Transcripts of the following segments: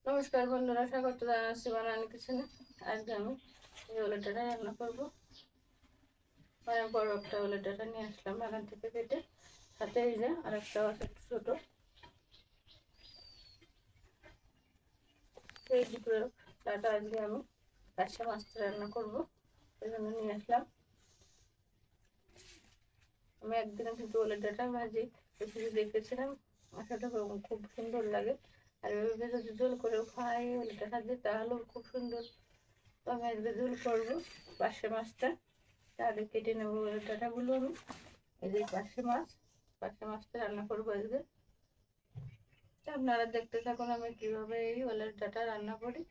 নমস্কার বন্ধুরা, স্বাগত জানাচ্ছি বানানি কিচেনে। আজকে আমি এই ওলের ডাঁটা রান্না করবো। অনেক বড় একটা ওলের ডাঁটা নিয়ে আসলাম বাগান থেকে কেটে, সাথে এই যে আর একটা আছে ছোট। এই দুটো ডাঁটা আজকে আমি পার্শে মাছ রান্না করবো, এই জন্য নিয়ে আসলাম। আমি একদিনে কিন্তু ওলের ডাঁটা ভাজি রেসিপি দেখেছিলাম, মাছটা খুব সুন্দর লাগে। আর এভাবে যদি ঝোল করেও খাই ওলের ডাঁটা দিয়ে তাহলেও খুব সুন্দর। তো আমি আজকে ঝোল করবো পার্শে মাছটা। তাহলে কেটে নেবো ওলের ডাঁটাগুলো। আমি এই যে পার্শে মাছটা রান্না করবো আজকে। আপনারা দেখতে থাকুন আমি কিভাবে এই ওলের ডাঁটা রান্না করি।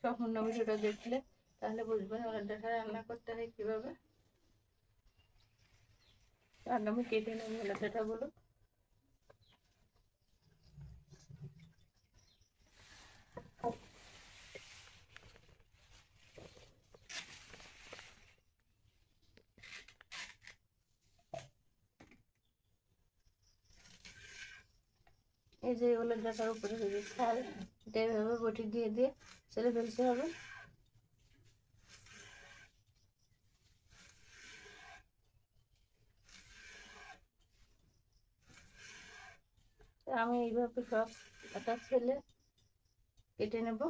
সম্পূর্ণ ভিডিওটা দেখলে তাহলে বুঝবেন ওলের ডাঁটা রান্না করতে হয় কিভাবে। আগে আমি কেটে নেবো ওলের ডাঁটাগুলো। এই যে ওলের ডাঁটার উপরে যে ছাল, এটা এভাবে বটি দিয়ে দিয়ে ছেড়ে ফেলতে হবে। আমি এইভাবে সব ডাঁটা ছেলে কেটে নেব।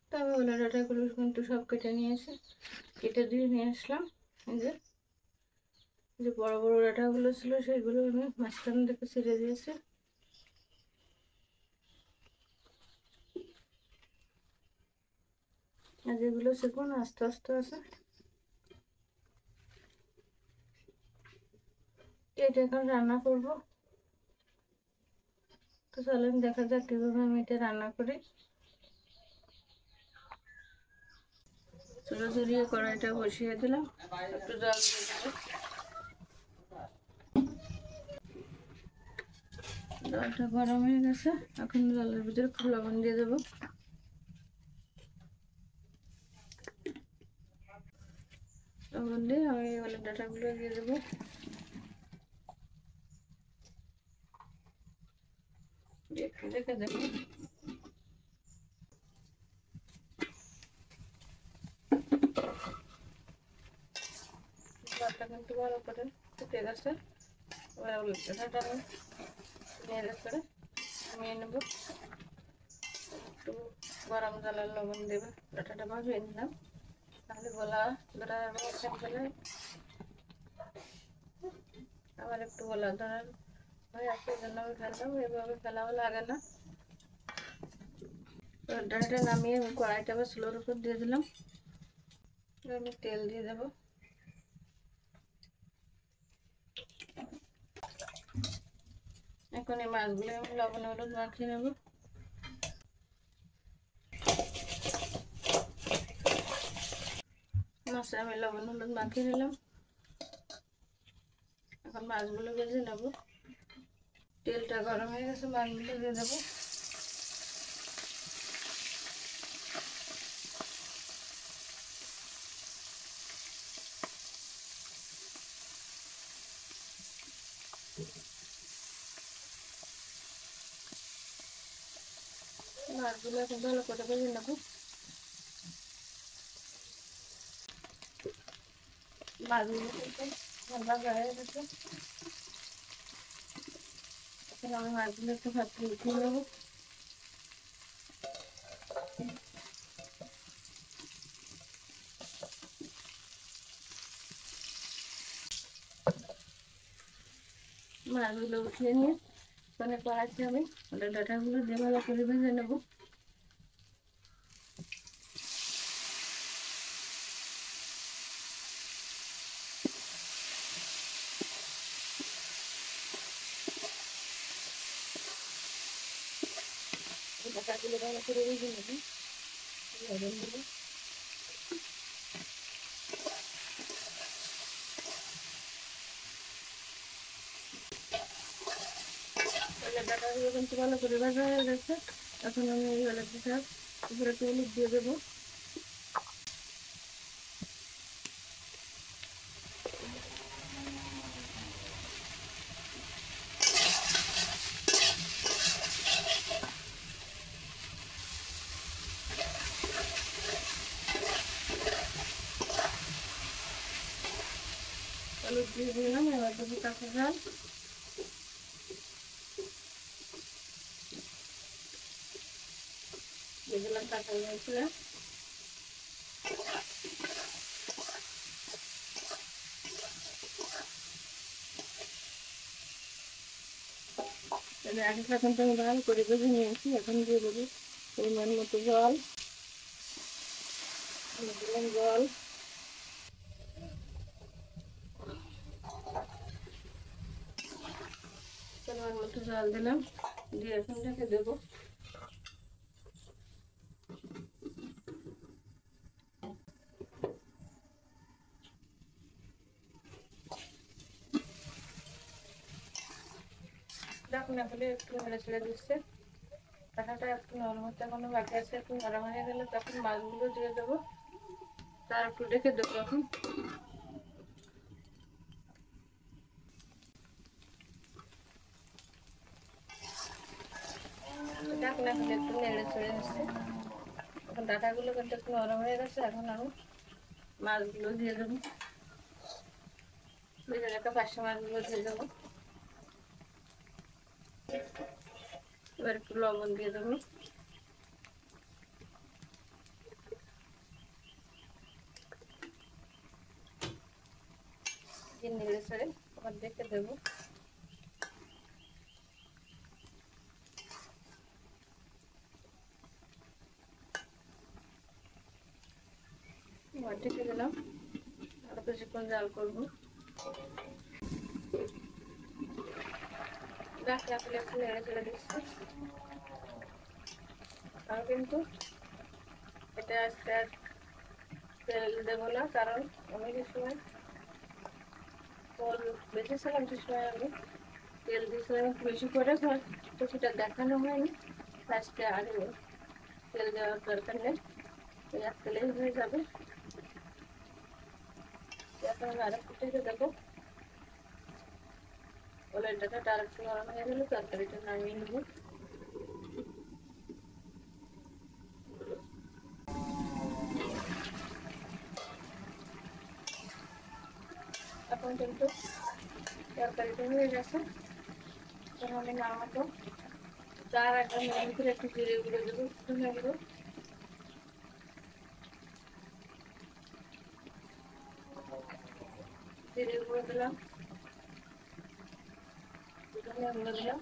তো আমি ওলের ডাঁটাগুলো কিন্তু সব কেটে নিয়েছি, কেটে দিয়ে নিয়ে আসলাম। এই যে বড় বড় ডাঁটাগুলো ছিল সেগুলো আমি মাঝখান থেকে ছিঁড়ে দিয়েছি। আর যেগুলো সেগুন আস্তে আস্তে আছে, এটা এখন রান্না করব। তো চলেন দেখা যাক কিভাবে আমি এটা রান্না করি। চুলো ধরিয়ে কড়াইটা বসিয়ে দিলাম, একটু জল দিয়ে দেবো। জলটা গরম হয়ে গেছে, এখন জলের ভিতরে একটু লবণ দিয়ে দেবো। লবণ দিয়ে আমি ওলের ডাঁটাগুলো দিয়ে দেবো। একটু রেখে দেবো। জলটা কিন্তু ভালো করে ফুটে গেছে। এবার ওলের ডাঁটাটা আমি নেড়ে করে নামিয়ে নেবো। একটু গরম জলের লবণ দেবে, ডাঁটাটা ভাবিয়ে নিলাম, তাহলে গলা ধরা গেলে আবার একটু গলা ধরার ভয় আছে, জন্য আমি ফেললাম। এভাবে ফেলাও লাগে না। ডাঁটাটা নামিয়ে আমি কড়াইটা আবার স্লোর উপর দিয়ে দিলাম। আমি তেল দিয়ে দেবো। এখন এই মাছগুলো আমি লবণ হলুদ মাখিয়ে নেব। মাছে আমি লবণ হলুদ মাখিয়ে নিলাম। এখন মাছগুলো ভেজে নেব। তেলটা গরম হয়ে গেছে, মাছগুলো দিয়ে দেবো। মাছগুলো এখন ভালো করে ভেজে নেব। মাছগুলো কিন্তু ভাজা হয়ে গেছে। এখন আমি মাছগুলো একটু ভাত উঠিয়ে নেবো। মাছগুলো উঠিয়ে নিয়ে মানে কড়াইতে আমি ওলের ডাঁটাগুলো দিয়ে ভালো করে ভেজে নেব। ডাঁটাগুলো ভালো করে ভেজে নেব। ওলের ডাঁটাগুলো কিন্তু ভালো করে ভাজা হয়ে গেছে। এখন আমি এই ওলের ডাঁটার উপরে একটু হলুদ দিয়ে দেবো। দিয়ে দিলাম। এবার দেবো কাঁচা ঝাল, দিয়ে দিলাম কাঁচা মশলা, আগে এখন তো আমি ভালো করে ভেজে নিয়েছি। এখন দিয়ে দেবো পরিমাণ মতো জল, দিলাম জল, পরিমাণ মতো জল দিলাম, দিয়ে এখন ঢেকে দেবো। ঢাকনা খুলে একটু নেড়ে ছেড়ে দিচ্ছে। কাঁটাটা একটু নরম হতে এখনো বাকি আছে, একটু নরম হয়ে গেলে তখন মাছগুলো দিয়ে দেবো, তার একটু ঢেকে দেবো। এখন ঢাকনা খুলে একটু নেড়ে ছেড়ে দিচ্ছে। এখন ডাঁটাগুলো কিন্তু একটু নরম হয়ে গেছে। এখন আমি মাছগুলো দিয়ে দেবো, ভেজে রাখা পার্শে মাছগুলো দিয়ে দেবো। এবার একটু লবণ দিয়ে দেবো, দিয়ে নেড়ে ছেড়ে আবার দেখে দেবো। ঢেকে দিলাম, আরো কিছুক্ষণ জাল করবো। ঢাকনা খুলে একটু নেড়ে ছেড়ে দিচ্ছি। আর কিন্তু এটা আজকে আর তেল দেবো না, কারণ আমি যে সময় ফল বেঁচেছিলাম সে সময় আমি তেল দিয়েছিলাম একটু বেশি করে, তো সেটা দেখানো হয়নি। আজকে আর তেল দেওয়ার দরকার নেই, এক তেলেই হয়ে যাবে। এখন আমি আরো ফুটে দেবো। ওলের ডাঁটা আরেকটু নরম হয়ে গেলে তরকারিটা নামিয়ে নেবো। এখন কিন্তু তরকারিটা হয়ে গেছে। এখন আমি নামাবো। তার আগে আমি ভিতরে একটু জিরে গুঁড়ো দেবো, ধনে গুঁড়ো, জিরে গুঁড়ো দিলাম, ধনে গুঁড়ো দিলাম।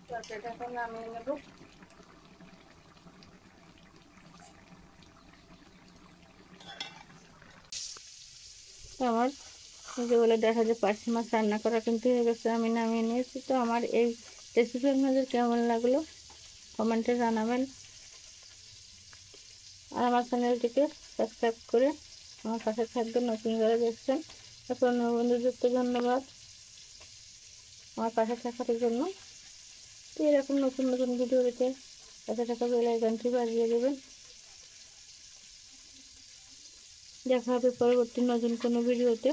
তরকারিটা এখন নামিয়ে নেবো। আমার যেগুলো দেখা যায় পার্শে মাছ রান্না করা কিন্তু হয়ে গেছে, আমি নামিয়ে নিয়েছি। তো আমার এই রেসিপি আপনাদের কেমন লাগলো কমেন্টে জানাবেন, আর আমার চ্যানেলটিকে সাবস্ক্রাইব করে আমার পাশে থাকবেন। নতুন যারা দেখছেন আপনার বন্ধুদেরকে ধন্যবাদ আমার পাশে থাকার জন্য। তো এরকম নতুন নতুন ভিডিও পেতে পাশে থাকা বেল আইকনটি বাজিয়ে দেবেন। দেখা হবে পরবর্তী নতুন কোনো ভিডিওতে।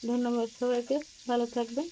ধন্যবাদ সবাইকে, ভালো থাকবেন।